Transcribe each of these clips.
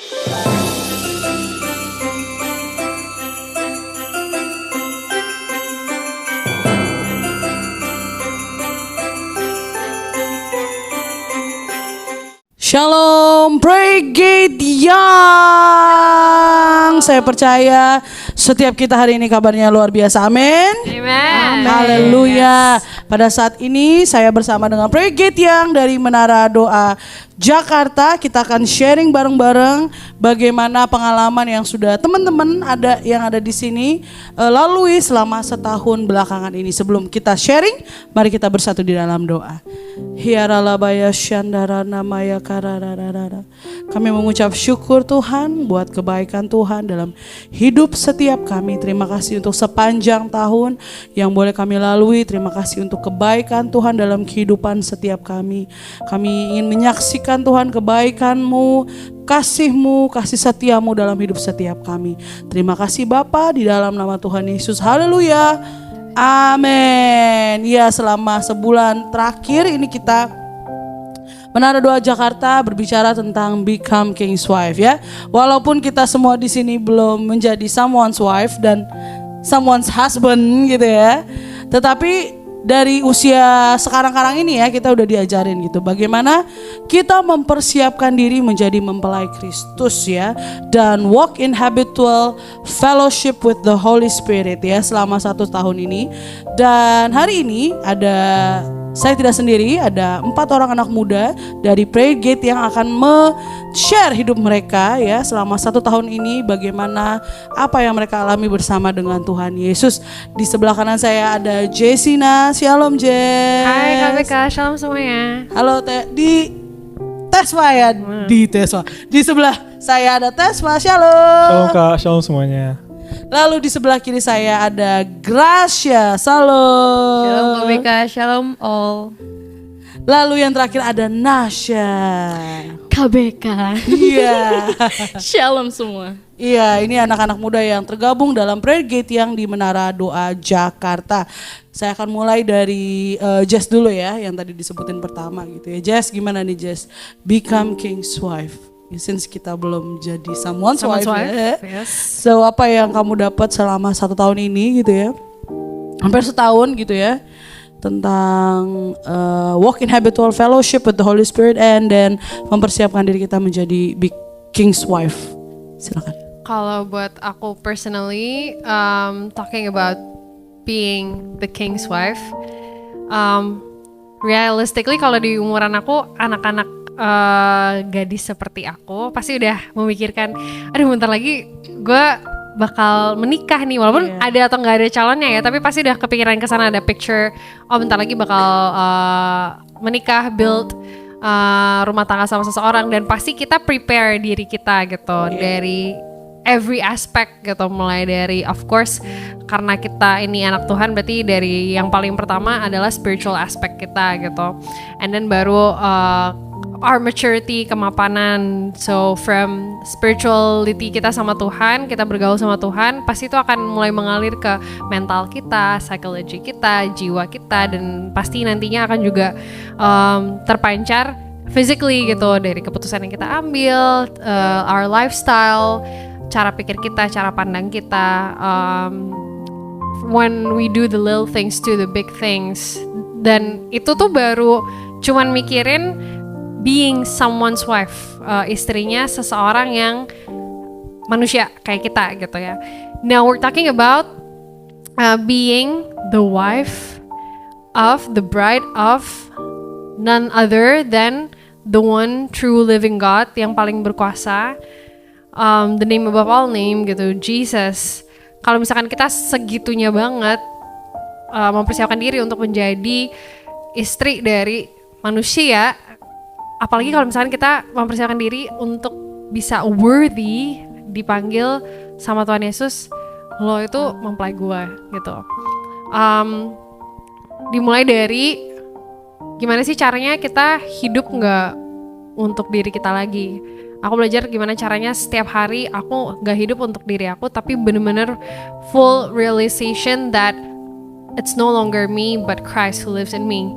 Shalom, Pray Gate yang saya percaya setiap kita hari ini kabarnya luar biasa. Amin. Amen. Haleluya. Pada saat ini saya bersama dengan Pray Gate yang dari Menara Doa Jakarta. Kita akan sharing bareng-bareng bagaimana pengalaman yang sudah teman-teman yang ada di sini lalui selama setahun belakangan ini. Sebelum kita sharing, mari kita bersatu di dalam doa. Hiaralabaya syandarana maya karararara. Kami mengucap syukur Tuhan buat kebaikan Tuhan dalam hidup setiap kami. Terima kasih untuk sepanjang tahun yang boleh kami lalui. Terima kasih untuk kebaikan Tuhan dalam kehidupan setiap kami. Kami ingin menyaksikan Tuhan kebaikan-Mu, kasih-Mu, kasih setia-Mu dalam hidup setiap kami. Terima kasih Bapa, di dalam nama Tuhan Yesus. Haleluya. Amin. Ya, selama sebulan terakhir ini kita Menara Doa Jakarta berbicara tentang Become King's Wife ya. Walaupun kita semua di sini belum menjadi someone's wife dan someone's husband gitu ya. Tetapi dari usia sekarang-karang ini ya kita udah diajarin gitu bagaimana kita mempersiapkan diri menjadi mempelai Kristus ya, dan walk in habitual fellowship with the Holy Spirit ya selama 1 tahun ini. Dan hari ini saya tidak sendiri, ada 4 orang anak muda dari Prayer Gate yang akan share hidup mereka ya selama 1 tahun ini, bagaimana apa yang mereka alami bersama dengan Tuhan Yesus. Di sebelah kanan saya ada Jessina. Shalom Jess. Hai Kak Beka, shalom semuanya. Halo di Tesma ya, di Tesma. Di sebelah saya ada Tesma. Shalom. Shalom Kak, shalom semuanya. Lalu di sebelah kiri saya ada Gracia. Shalom. Shalom Kak Beka, shalom all. Lalu yang terakhir ada Nasya. KBK. Iya. Shalom semua. Iya, ini anak-anak muda yang tergabung dalam Prayer Gate yang di Menara Doa Jakarta. Saya akan mulai dari Jess dulu ya, yang tadi disebutin pertama gitu ya. Jess, gimana nih Jess? Become King's Wife. Since kita belum jadi someone's wife ya. Yes. So apa yang kamu dapat selama 1 tahun ini gitu ya? Hampir setahun gitu ya. Tentang walk in habitual fellowship with the Holy Spirit and then mempersiapkan diri kita menjadi big King's Wife. Silakan. Kalau buat aku personally, talking about being the King's Wife, realistically kalau di umuran aku, anak-anak gadis seperti aku pasti udah memikirkan, aduh bentar lagi gue bakal menikah nih, walaupun ada atau nggak ada calonnya ya, tapi pasti udah kepikiran ke sana, ada picture, oh bentar lagi bakal menikah, build rumah tangga sama seseorang, dan pasti kita prepare diri kita gitu dari every aspect gitu, mulai dari of course karena kita ini anak Tuhan, berarti dari yang paling pertama adalah spiritual aspect kita gitu, and then baru our maturity, kemapanan. So from spirituality kita sama Tuhan, kita bergaul sama Tuhan, pasti itu akan mulai mengalir ke mental kita, psychology kita, jiwa kita, dan pasti nantinya akan juga terpancar physically gitu, dari keputusan yang kita ambil, our lifestyle, cara pikir kita, cara pandang kita, when we do the little things to the big things. Dan itu tuh baru cuman mikirin being someone's wife, istrinya seseorang yang manusia kayak kita gitu ya. Now we're talking about being the wife of the bride of none other than the one true living God yang paling berkuasa, the name above all name gitu, Jesus. Kalau misalkan kita segitunya banget mempersiapkan diri untuk menjadi istri dari manusia, apalagi kalau misalkan kita mempersiapkan diri untuk bisa worthy dipanggil sama Tuhan Yesus, lo itu mempelai gue gitu. Dimulai dari gimana sih caranya kita hidup gak untuk diri kita lagi. Aku belajar gimana caranya setiap hari aku gak hidup untuk diri aku, tapi bener-bener full realization that it's no longer me but Christ who lives in me.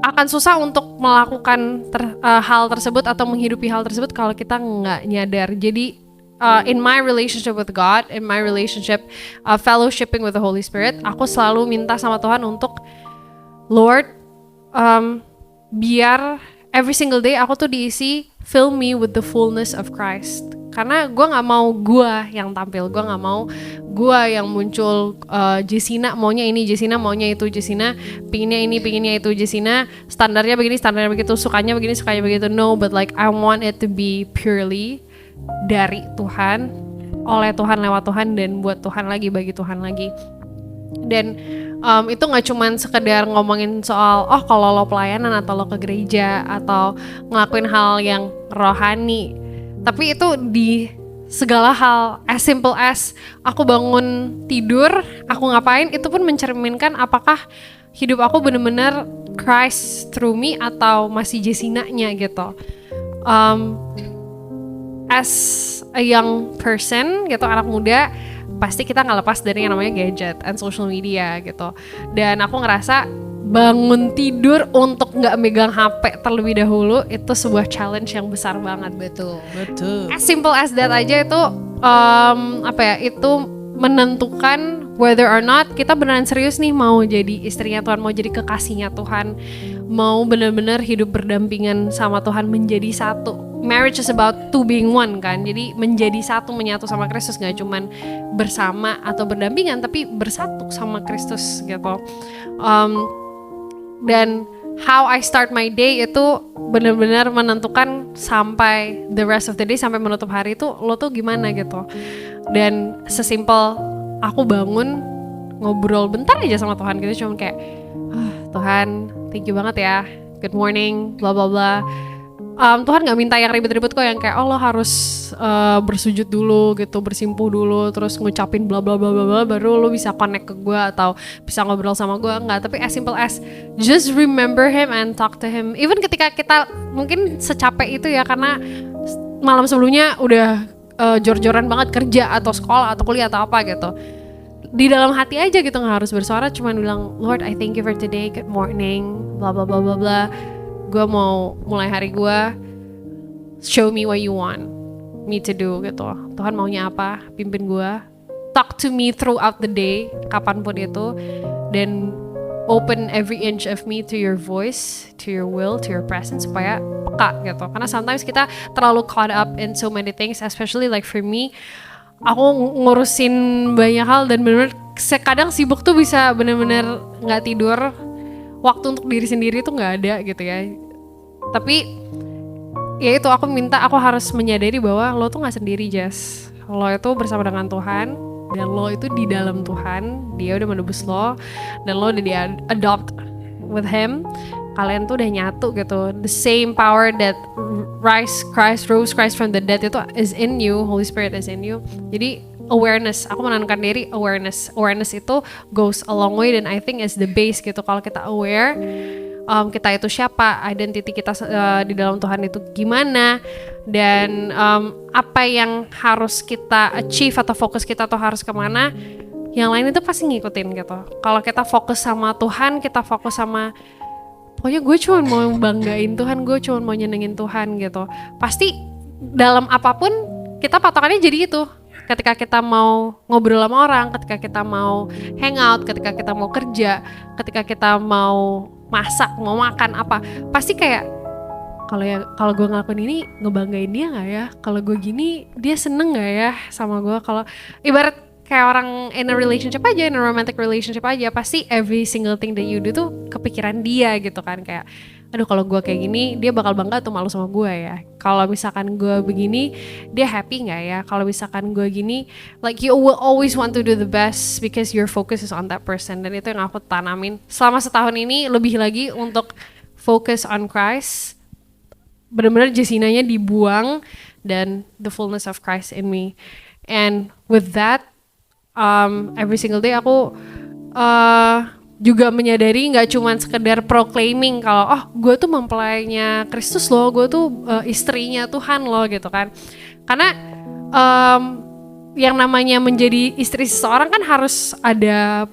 akan susah untuk melakukan hal tersebut atau menghidupi hal tersebut kalau kita nggak nyadar. Jadi in my relationship with God, in my relationship fellowshipping with the Holy Spirit, aku selalu minta sama Tuhan untuk Lord, biar every single day aku tuh diisi, fill me with the fullness of Christ. Karena gue nggak mau gue yang tampil, gue nggak mau gue yang muncul. Jessina maunya ini, Jessina maunya itu, Jessina pinginnya ini, pinginnya itu, Jessina standarnya begini, standarnya begitu, sukanya begini, sukanya begitu. No, but like I want it to be purely dari Tuhan, oleh Tuhan, lewat Tuhan, dan buat Tuhan lagi, bagi Tuhan lagi. Dan itu nggak cuman sekedar ngomongin soal kalau lo pelayanan atau lo ke gereja atau ngelakuin hal yang rohani, tapi itu di segala hal, as simple as aku bangun tidur, aku ngapain, itu pun mencerminkan apakah hidup aku benar-benar Christ through me atau masih Jessina-nya gitu. As a young person gitu, anak muda, pasti kita nggak lepas dari yang namanya gadget and social media gitu. Dan aku ngerasa bangun tidur untuk nggak megang HP terlebih dahulu itu sebuah challenge yang besar banget. Betul. As simple as that aja itu itu menentukan whether or not kita beneran serius nih mau jadi istrinya Tuhan, mau jadi kekasihnya Tuhan, mau benar-benar hidup berdampingan sama Tuhan, menjadi satu. Marriage is about two being one kan, jadi menjadi satu, menyatu sama Kristus, gak cuman bersama atau berdampingan, tapi bersatu sama Kristus gitu. Dan how I start my day itu benar-benar menentukan sampai the rest of the day, sampai menutup hari itu lo tuh gimana gitu. Dan sesimpel aku bangun ngobrol bentar aja sama Tuhan gitu, cuma kayak Tuhan thank you banget ya, good morning, bla bla bla. Tuhan nggak minta yang ribet-ribet kok, yang kayak lo harus bersujud dulu gitu, bersimpuh dulu, terus ngucapin bla bla bla bla baru lo bisa connect ke gue atau bisa ngobrol sama gue. Nggak, tapi as simple as just remember him and talk to him. Even ketika kita mungkin secapek itu ya, karena malam sebelumnya udah jor-joran banget kerja atau sekolah atau kuliah atau apa gitu, di dalam hati aja gitu, nggak harus bersuara, cuman bilang Lord I thank you for today, good morning, bla bla bla bla bla. Gue mau mulai hari gue, show me what you want me to do gitu. Tuhan maunya apa, pimpin gue, talk to me throughout the day, kapanpun itu, dan open every inch of me to your voice, to your will, to your presence, supaya peka gitu. Karena sometimes kita terlalu caught up in so many things, especially like for me, aku ngurusin banyak hal dan bener-bener kadang sibuk tuh bisa bener-bener nggak tidur. Waktu untuk diri sendiri tuh nggak ada gitu ya. Tapi ya itu, aku minta, aku harus menyadari bahwa lo tuh nggak sendiri, Jess. Lo itu bersama dengan Tuhan, dan lo itu di dalam Tuhan. Dia udah menebus lo, dan lo udah di-adopt with Him. Kalian tuh udah nyatu gitu. The same power that rose Christ from the dead itu is in you. Holy Spirit is in you. Jadi awareness, aku menanamkan diri awareness itu goes a long way, dan I think is the base gitu. Kalau kita aware kita itu siapa, identity kita di dalam Tuhan itu gimana, dan apa yang harus kita achieve atau fokus kita tuh harus kemana, yang lain itu pasti ngikutin gitu. Kalau kita fokus sama Tuhan, kita fokus sama pokoknya gue cuma mau banggain Tuhan, gue cuma mau nyenengin Tuhan gitu, pasti dalam apapun kita patokannya jadi itu. Ketika kita mau ngobrol sama orang, ketika kita mau hangout, ketika kita mau kerja, ketika kita mau masak, mau makan apa, pasti kayak kalau gue ngelakuin ini ngebanggain dia nggak ya? Kalau gue gini dia seneng nggak ya sama gue? Kalau ibarat kayak orang in a relationship aja, in a romantic relationship aja, pasti every single thing that you do tuh kepikiran dia gitu kan, kayak aduh kalau gue kayak gini dia bakal bangga atau malu sama gue ya. Kalau misalkan gue begini dia happy nggak ya. Kalau misalkan gue gini, like you will always want to do the best because your focus is on that person. Dan itu yang aku tanamin selama setahun ini, lebih lagi untuk focus on Christ. Benar-benar Jessinanya dibuang dan the fullness of Christ in me. And with that, every single day aku juga menyadari nggak cuma sekedar proclaiming kalau gue tuh mempelainya Kristus loh, gue tuh istrinya Tuhan loh gitu kan. Karena yang namanya menjadi istri seseorang kan harus ada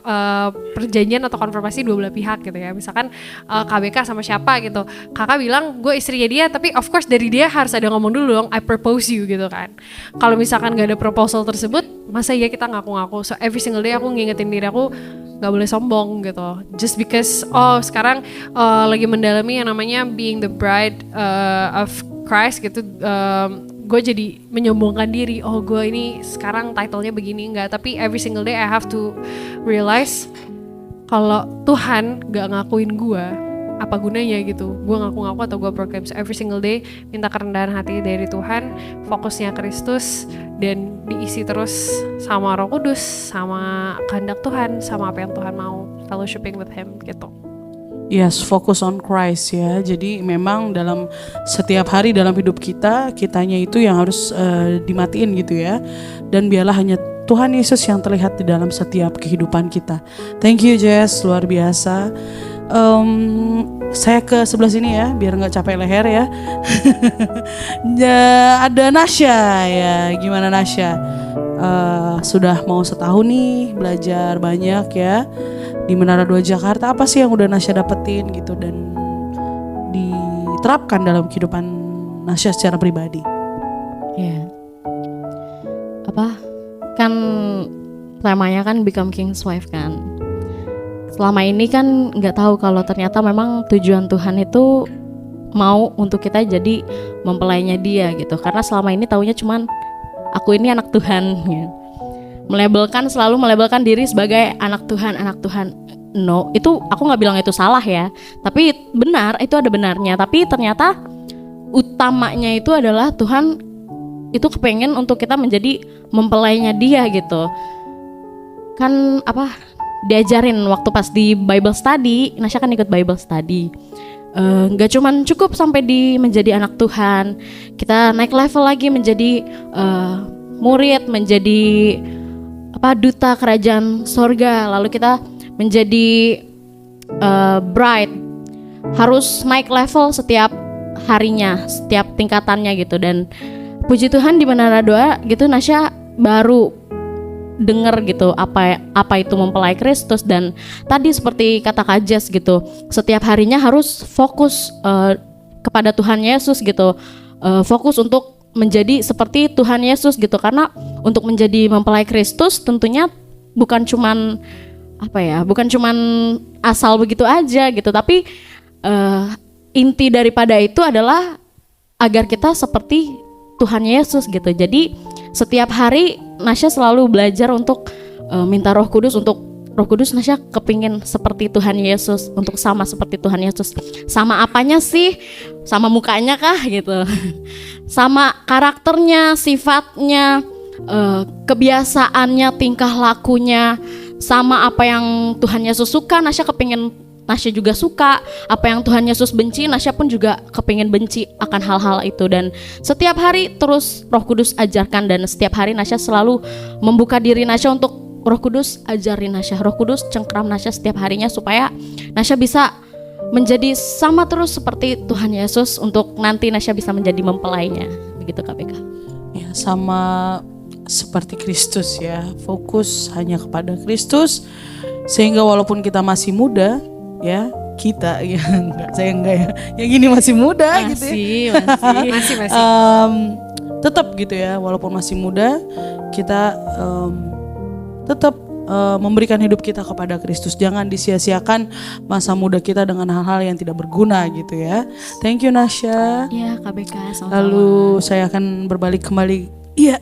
perjanjian atau konfirmasi dua belah pihak gitu ya. Misalkan KBK sama siapa gitu, kakak bilang gue istrinya dia, tapi of course dari dia harus ada ngomong dulu dong, I propose you gitu kan. Kalau misalkan gak ada proposal tersebut, masa iya kita ngaku-ngaku. So every single day aku ngingetin diri aku gak boleh sombong gitu. Just because sekarang lagi mendalami yang namanya being the bride of Christ gitu, gue jadi menyombongkan diri, gue ini sekarang title-nya begini, enggak, tapi every single day I have to realize kalau Tuhan gak ngakuin gue, apa gunanya gitu. Gue ngaku-ngaku atau gue proclaim. So every single day minta kerendahan hati dari Tuhan, fokusnya Kristus, dan diisi terus sama Roh Kudus, sama kehendak Tuhan, sama apa yang Tuhan mau, fellowshipping with Him gitu. Yes, focus on Christ ya. Jadi memang dalam setiap hari dalam hidup kitanya itu yang harus dimatiin gitu ya. Dan biarlah hanya Tuhan Yesus yang terlihat di dalam setiap kehidupan kita. Thank you Jess, luar biasa. Saya ke sebelah sini ya, biar nggak capek leher ya. Ya, ada Nasya ya. Gimana Nasya? Sudah mau setahun nih belajar banyak ya di Menara 2 Jakarta. Apa sih yang udah Nasya dapetin gitu dan diterapkan dalam kehidupan Nasya secara pribadi? Ya. Kan temanya kan Become King's Wife kan. Selama ini kan nggak tahu kalau ternyata memang tujuan Tuhan itu mau untuk kita jadi mempelainya Dia gitu. Karena selama ini taunya cuman aku ini anak Tuhan gitu. Selalu melabelkan diri sebagai anak Tuhan. No, itu aku nggak bilang itu salah ya, tapi benar, itu ada benarnya. Tapi ternyata utamanya itu adalah Tuhan itu kepengen untuk kita menjadi mempelainya Dia gitu. Kan diajarin waktu pas di Bible study, Nasya kan ikut Bible study. Nggak cuman cukup sampai menjadi anak Tuhan, kita naik level lagi menjadi murid, menjadi duta kerajaan sorga, lalu kita menjadi bride, harus naik level setiap harinya, setiap tingkatannya gitu. Dan puji Tuhan di Menara Doa gitu Nasya baru dengar gitu apa itu mempelai Kristus. Dan tadi seperti kata Kak Jess gitu, setiap harinya harus fokus kepada Tuhan Yesus gitu, fokus untuk menjadi seperti Tuhan Yesus gitu. Karena untuk menjadi mempelai Kristus tentunya bukan cuman asal begitu aja gitu, tapi inti daripada itu adalah agar kita seperti Tuhan Yesus gitu. Jadi setiap hari Nasya selalu belajar untuk minta Roh Kudus, untuk Roh Kudus Nasya kepingin seperti Tuhan Yesus, untuk sama seperti Tuhan Yesus. Sama apanya sih? Sama mukanya kah gitu? Sama karakternya, sifatnya, kebiasaannya, tingkah lakunya, sama apa yang Tuhan Yesus suka, Nasya kepingin Nasya juga suka. Apa yang Tuhan Yesus benci, Nasya pun juga kepingin benci akan hal-hal itu. Dan setiap hari terus Roh Kudus ajarkan, dan setiap hari Nasya selalu membuka diri Nasya untuk Roh Kudus ajarin Nasya, Roh Kudus cengkram Nasya setiap harinya, supaya Nasya bisa menjadi sama terus seperti Tuhan Yesus, untuk nanti Nasya bisa menjadi mempelainya. Begitu KBK. Ya, sama seperti Kristus ya, fokus hanya kepada Kristus, sehingga walaupun kita masih muda ya, kita ya saya enggak ya, yang gini masih muda gitu ya. Masih. Tetap gitu ya, walaupun masih muda kita tetap memberikan hidup kita kepada Kristus. Jangan disia-siakan masa muda kita dengan hal-hal yang tidak berguna gitu ya. Thank you Nasya. Iya KBK, sama-sama. Lalu saya akan berbalik kembali. Iya,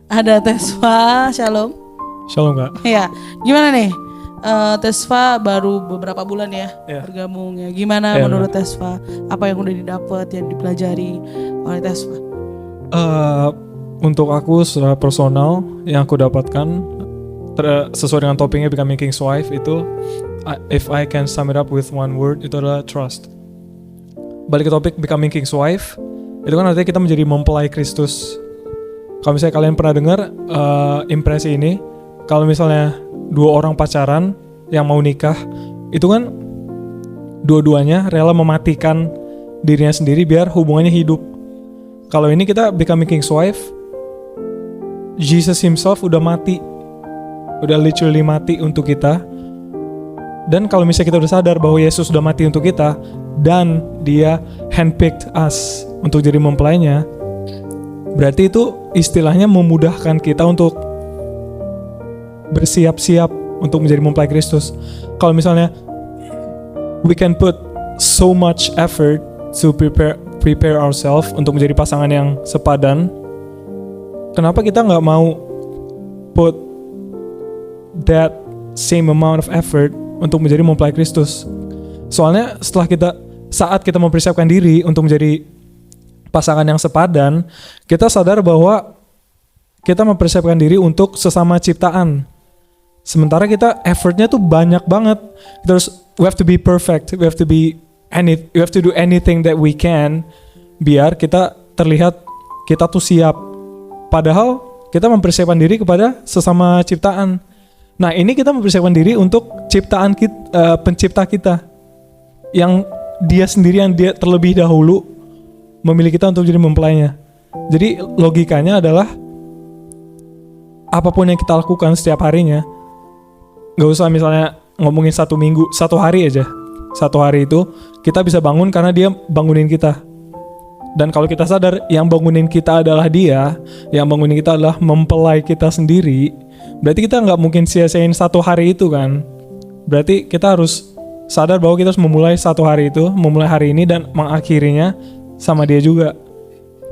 ada Tesfa. Shalom. Shalom Kak. Ya, gimana nih? Tesfa baru beberapa bulan ya bergabung ya. Gimana menurut Tesfa? Apa yang udah didapat, yang dipelajari oleh Tesfa? Untuk aku secara personal yang aku dapatkan sesuai dengan topiknya Becoming King's Wife itu, if I can sum it up with one word, itu adalah trust. Balik ke topik Becoming King's Wife, itu kan artinya kita menjadi mempelai Kristus. Kalau misalnya kalian pernah dengar impresi ini, kalau misalnya dua orang pacaran yang mau nikah, itu kan dua-duanya rela mematikan dirinya sendiri biar hubungannya hidup. Kalau ini kita Becoming King's Wife, Jesus himself udah mati, udah literally mati untuk kita. Dan kalau misalnya kita udah sadar bahwa Yesus udah mati untuk kita dan dia handpicked us untuk jadi mempelainya, berarti itu istilahnya memudahkan kita untuk bersiap-siap untuk menjadi mempelai Kristus. Kalau misalnya we can put so much effort to prepare ourselves untuk menjadi pasangan yang sepadan, kenapa kita nggak mau put that same amount of effort untuk menjadi mempelai Kristus? Soalnya saat kita mempersiapkan diri untuk menjadi pasangan yang sepadan, kita sadar bahwa kita mempersiapkan diri untuk sesama ciptaan. Sementara kita effortnya tuh banyak banget. Terus we have to be perfect, we have to do anything that we can biar kita terlihat kita tuh siap. Padahal kita mempersiapkan diri kepada sesama ciptaan. Nah, ini kita mempersiapkan diri untuk ciptaan kita, pencipta kita, yang dia sendiri yang dia terlebih dahulu memilih kita untuk jadi mempelainya. Jadi logikanya adalah apapun yang kita lakukan setiap harinya, gak usah misalnya ngomongin 1 minggu, 1 hari aja. 1 hari itu kita bisa bangun karena dia bangunin kita. Dan kalau kita sadar yang bangunin kita adalah dia, yang bangunin kita adalah mempelai kita sendiri, berarti kita gak mungkin sia-siain 1 hari itu kan. Berarti kita harus sadar bahwa kita harus memulai 1 hari itu, memulai hari ini dan mengakhirinya sama dia juga.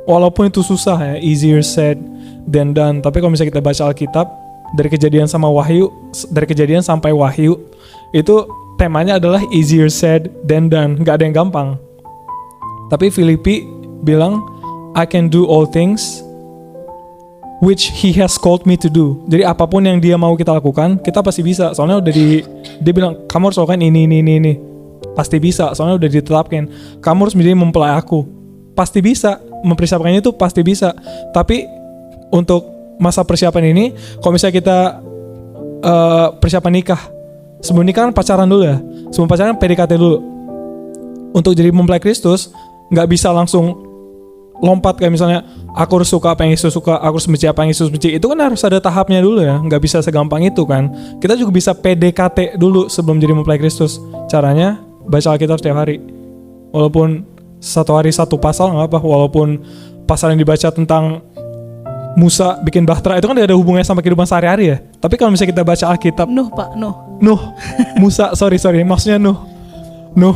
Walaupun itu susah ya, easier said than done. Tapi kalau misalnya kita baca Alkitab, dari kejadian sampai Wahyu, itu temanya adalah easier said than done. Gak ada yang gampang. Tapi Filipi bilang, I can do all things which he has called me to do. Jadi apapun yang dia mau kita lakukan, kita pasti bisa. Soalnya udah dia bilang, kamu harus lakukan ini. Pasti bisa, soalnya udah ditetapkan. Kamu harus menjadi mempelai aku. Pasti bisa, mempersiapkannya itu pasti bisa. Tapi untuk masa persiapan ini, kalau misalnya kita persiapan nikah, sebelum nikah kan pacaran dulu ya. Sebelum pacaran PDKT dulu. Untuk jadi mempelai Kristus, nggak bisa langsung lompat kayak misalnya aku harus suka apa yang Yesus suka, aku harus benci apa yang Yesus benci. Itu kan harus ada tahapnya dulu ya, nggak bisa segampang itu kan. Kita juga bisa PDKT dulu sebelum jadi mempelai Kristus. Caranya baca Alkitab setiap hari. Walaupun 1 hari 1 pasal nggak apa, walaupun pasal yang dibaca tentang Musa bikin bahtera itu kan gak ada hubungannya sama kehidupan sehari-hari ya. Tapi kalau misalnya kita baca Alkitab, Nuh, Musa, sorry, maksudnya Nuh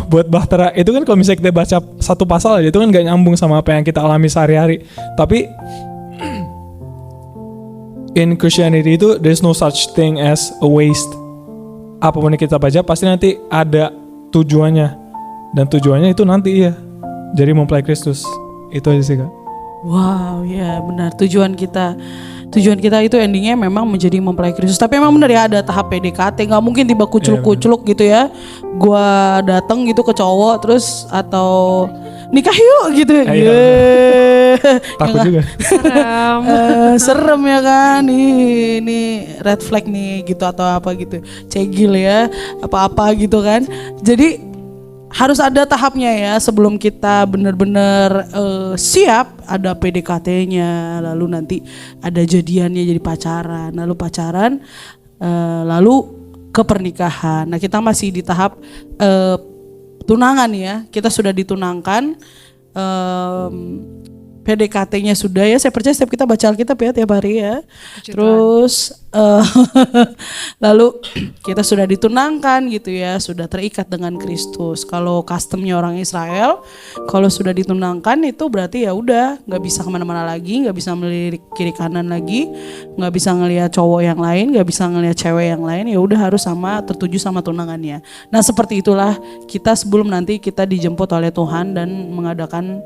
buat bahtera itu kan kalau misalnya kita baca 1 pasal aja itu kan gak nyambung sama apa yang kita alami sehari-hari. Tapi in Christianity itu there's no such thing as a waste. Apapun yang kita baca pasti nanti ada tujuannya, dan tujuannya itu nanti ya jadi mempelai Kristus. Itu aja sih Kak. Wow, ya benar. Tujuan kita itu endingnya memang menjadi mempelai Kristus. Tapi emang benar ya ada tahap PDKT. Nggak mungkin tiba kuculuk-kuculuk gitu ya. Gua dateng gitu ke cowok terus atau nikah yuk gitu. Takut juga. Serem ya kan. Ini red flag nih gitu atau apa gitu. Cegil ya, apa-apa gitu kan. Jadi harus ada tahapnya ya sebelum kita benar-benar siap. Ada PDKT-nya, lalu nanti ada jadiannya jadi pacaran, lalu pacaran, lalu ke pernikahan. Nah kita masih di tahap tunangan ya, kita sudah ditunangkan, PDKT-nya sudah ya. Saya percaya setiap kita baca Alkitab ya tiap hari ya. Terus lalu kita sudah ditunangkan gitu ya, sudah terikat dengan Kristus. Kalau customnya orang Israel, kalau sudah ditunangkan itu berarti ya udah nggak bisa kemana-mana lagi, nggak bisa melirik kiri kanan lagi, nggak bisa ngelihat cowok yang lain, nggak bisa ngelihat cewek yang lain. Ya udah harus tertuju sama tunangannya. Nah seperti itulah kita sebelum nanti kita dijemput oleh Tuhan dan mengadakan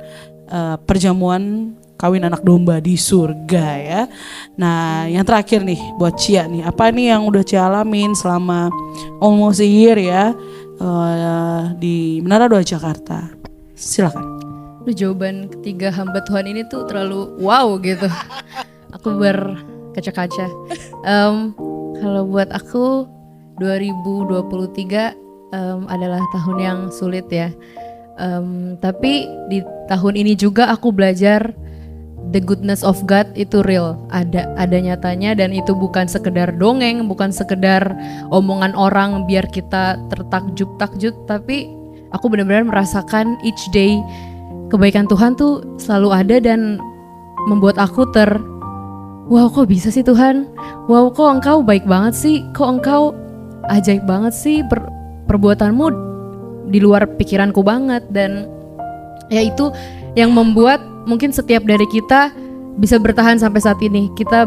perjamuan kawin anak domba di surga ya. Nah yang terakhir nih buat Cia nih, apa nih yang udah Cia alamin selama almost a year ya di Menara Doa Jakarta? Silakan. Jawaban ketiga hamba Tuhan ini tuh terlalu wow gitu. Aku berkaca-kaca. Kalau buat aku 2023 adalah tahun yang sulit ya. Tapi di tahun ini juga aku belajar the goodness of God itu real, ada nyatanya, dan itu bukan sekedar dongeng, bukan sekedar omongan orang biar kita tertakjub-takjub, tapi aku benar-benar merasakan each day kebaikan Tuhan tuh selalu ada dan membuat aku wow kok bisa sih Tuhan, wow kok engkau baik banget sih, kok engkau ajaib banget sih, perbuatanmu di luar pikiranku banget. Dan ya itu yang membuat mungkin setiap dari kita bisa bertahan sampai saat ini. Kita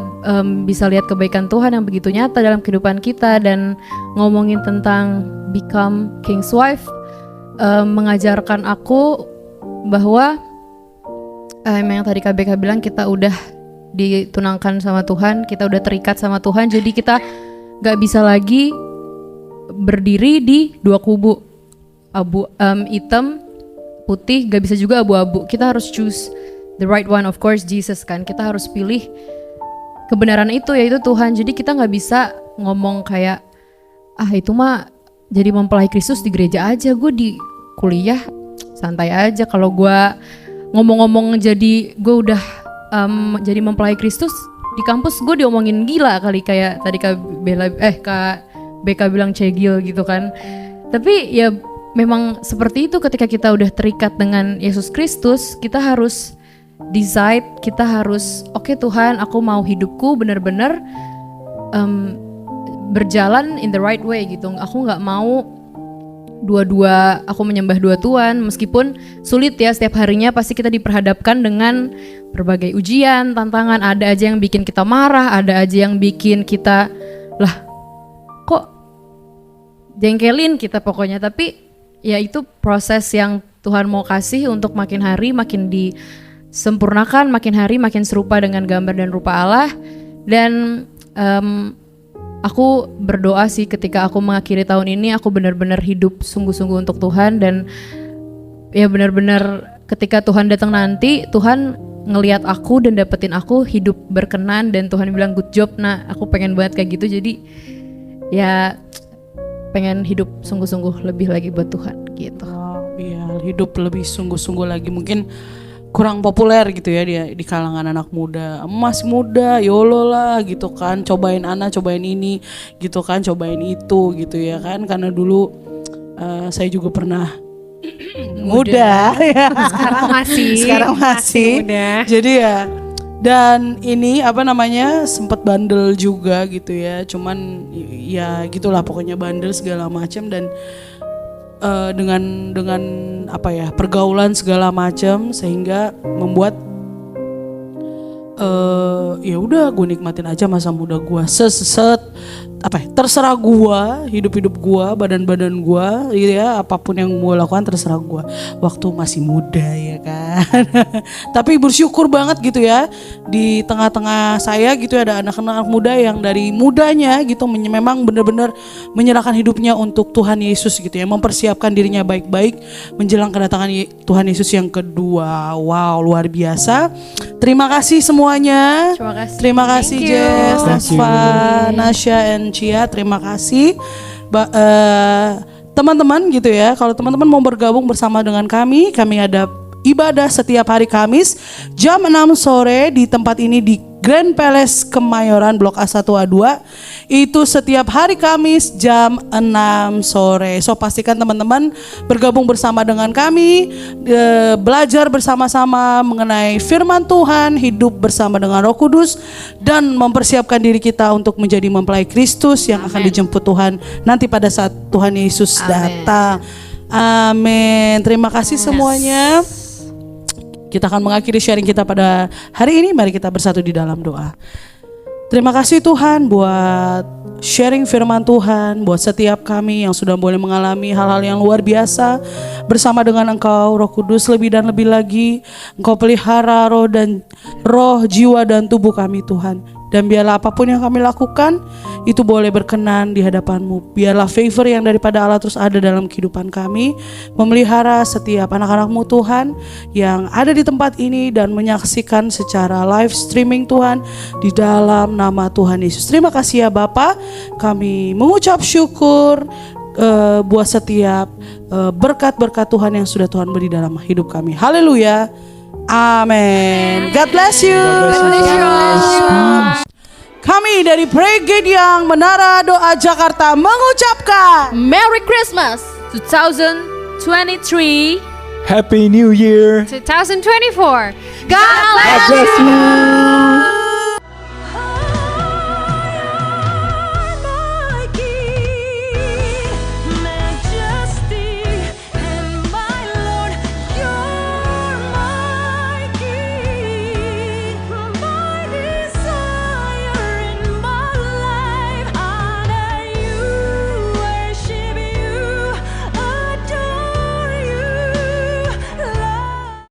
bisa lihat kebaikan Tuhan yang begitu nyata dalam kehidupan kita. Dan ngomongin tentang become King's Wife, mengajarkan aku bahwa yang tadi KBK bilang, kita udah ditunangkan sama Tuhan, kita udah terikat sama Tuhan, jadi kita gak bisa lagi berdiri di dua kubu, hitam putih, gak bisa juga abu-abu. Kita harus choose the right one, of course Jesus kan. Kita harus pilih kebenaran itu, yaitu Tuhan. Jadi kita gak bisa ngomong kayak, itu mah jadi mempelai Kristus di gereja aja, gue di kuliah santai aja. Kalau gue ngomong-ngomong jadi gue udah jadi mempelai Kristus, di kampus gue diomongin gila kali, kayak tadi Kak BK bilang cegil gitu kan. Tapi ya memang seperti itu, ketika kita udah terikat dengan Yesus Kristus, kita harus decide, kita harus oke, Tuhan, aku mau hidupku benar-benar berjalan in the right way gitu. Aku nggak mau dua-dua, aku menyembah dua Tuhan, meskipun sulit ya, setiap harinya pasti kita diperhadapkan dengan berbagai ujian, tantangan. Ada aja yang bikin kita marah, ada aja yang bikin kita kok jengkelin kita pokoknya. Tapi ya itu proses yang Tuhan mau kasih untuk makin hari makin disempurnakan, makin hari makin serupa dengan gambar dan rupa Allah. Dan aku berdoa sih ketika aku mengakhiri tahun ini, aku benar-benar hidup sungguh-sungguh untuk Tuhan. Dan ya benar-benar ketika Tuhan datang nanti, Tuhan ngelihat aku dan dapetin aku hidup berkenan, dan Tuhan bilang good job. Nah, aku pengen banget kayak gitu. Jadi ya pengen hidup sungguh-sungguh lebih lagi buat Tuhan gitu. Biar hidup lebih sungguh-sungguh lagi. Mungkin kurang populer gitu ya dia di kalangan anak muda. Masih muda, YOLO lah gitu kan. Cobain cobain ini gitu kan, cobain itu gitu ya kan. Karena dulu saya juga pernah muda ya. Sekarang masih muda. Jadi ya, dan ini sempat bandel juga gitu ya. Cuman ya gitulah pokoknya, bandel segala macam. Dan dengan pergaulan segala macam, sehingga membuat ya udah gue nikmatin aja masa muda gue, terserah gue, hidup gue, badan gue gitu ya, apapun yang gue lakukan terserah gue waktu masih muda ya kan. Tapi bersyukur banget gitu ya, di tengah-tengah saya gitu ya ada anak-anak muda yang dari mudanya gitu memang benar-benar menyerahkan hidupnya untuk Tuhan Yesus gitu ya, mempersiapkan dirinya baik-baik menjelang kedatangan Tuhan Yesus yang kedua. Wow, luar biasa. Terima kasih semuanya. Terima kasih Jess, Nasfa, Nasya, and Cia. Terima kasih teman-teman gitu ya. Kalau teman-teman mau bergabung bersama dengan kami ada ibadah setiap hari Kamis jam 6 sore di tempat ini di Grand Palace Kemayoran Blok A1 A2. Itu setiap hari Kamis jam 6 sore. So pastikan teman-teman bergabung bersama dengan kami, belajar bersama-sama mengenai firman Tuhan, hidup bersama dengan Roh Kudus, dan mempersiapkan diri kita untuk menjadi mempelai Kristus yang akan dijemput Tuhan nanti pada saat Tuhan Yesus datang. Amin. Terima kasih semuanya. Kita akan mengakhiri sharing kita pada hari ini. Mari kita bersatu di dalam doa. Terima kasih Tuhan buat sharing firman Tuhan, buat setiap kami yang sudah boleh mengalami hal-hal yang luar biasa bersama dengan Engkau, Roh Kudus. Lebih dan lebih lagi Engkau pelihara roh, jiwa dan tubuh kami Tuhan. Dan biarlah apapun yang kami lakukan itu boleh berkenan di hadapan-Mu. Biarlah favor yang daripada Allah terus ada dalam kehidupan kami, memelihara setiap anak-anak-Mu Tuhan yang ada di tempat ini dan menyaksikan secara live streaming Tuhan, di dalam nama Tuhan Yesus. Terima kasih ya Bapa, kami mengucap syukur buat setiap berkat-berkat Tuhan yang sudah Tuhan beri dalam hidup kami. Haleluya. Amin. God bless you. God Kami dari Pregate yang Menara Doa Jakarta mengucapkan Merry Christmas 2023. Happy New Year. 2024. God God bless you.